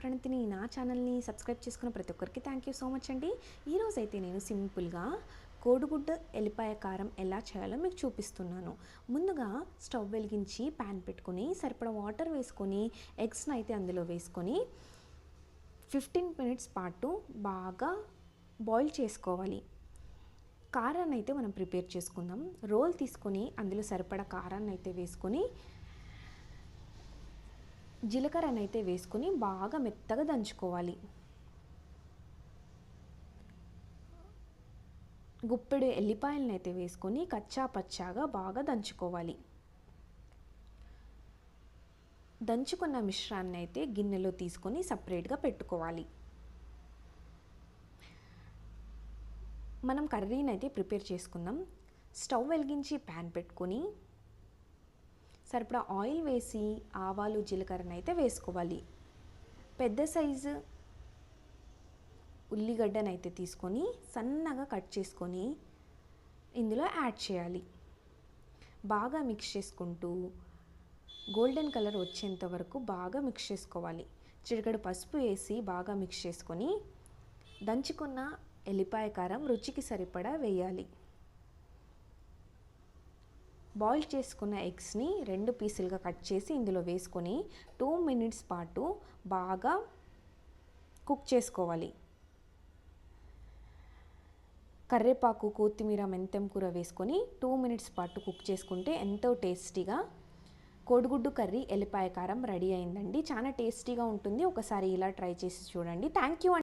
ప్రణతిని నా ఛానల్ని సబ్స్క్రైబ్ చేసుకున్న ప్రతి ఒక్కరికి థ్యాంక్ యూ సో మచ్ అండి. ఈరోజు అయితే నేను సింపుల్గా కోడిగుడ్డు ఎల్లిపాయ కారం ఎలా చేయాలో మీకు చూపిస్తున్నాను. ముందుగా స్టవ్ వెలిగించి ప్యాన్ పెట్టుకొని సరిపడా వాటర్ వేసుకొని ఎగ్స్ని అయితే అందులో వేసుకొని 15 మినిట్స్ పాటు బాగా బాయిల్ చేసుకోవాలి. కారాన్ని అయితే మనం ప్రిపేర్ చేసుకుందాం. రోల్ తీసుకొని అందులో సరిపడా కారాన్ని అయితే వేసుకొని జీలకర్రని అయితే వేసుకొని బాగా మెత్తగా దంచుకోవాలి. గుప్పెడు ఎల్లిపాయలను అయితే వేసుకొని కచ్చా పచ్చాగా బాగా దంచుకోవాలి. దంచుకున్న మిశ్రాన్ని అయితే గిన్నెలో తీసుకొని సపరేట్గా పెట్టుకోవాలి. మనం కర్రీని అయితే ప్రిపేర్ చేసుకుందాం. స్టవ్ వెలిగించి ప్యాన్ పెట్టుకొని సరిపడా ఆయిల్ వేసి ఆవాలు జీలకర్రని అయితే వేసుకోవాలి. పెద్ద సైజు ఉల్లిగడ్డను అయితే తీసుకొని సన్నగా కట్ చేసుకొని ఇందులో యాడ్ చేయాలి. బాగా మిక్స్ చేసుకుంటూ గోల్డెన్ కలర్ వచ్చేంత వరకు బాగా మిక్స్ చేసుకోవాలి. చిటికెడు పసుపు వేసి బాగా మిక్స్ చేసుకొని దంచుకున్న ఎల్లిపాయ కారం రుచికి సరిపడా వేయాలి. బాయిల్ చేసుకున్న ఎగ్స్ని 2 పీసులుగా కట్ చేసి ఇందులో వేసుకొని 2 మినిట్స్ పాటు బాగా కుక్ చేసుకోవాలి. కరివేపాకు, కొత్తిమీర, మెంతం కూర వేసుకొని 2 మినిట్స్ పాటు కుక్ చేసుకుంటే ఎంతో టేస్టీగా కోడిగుడ్డు కర్రీ ఎల్లిపాయ కారం రెడీ అయిందండి. చాలా టేస్టీగా ఉంటుంది. ఒకసారి ఇలా ట్రై చేసి చూడండి. Thank you.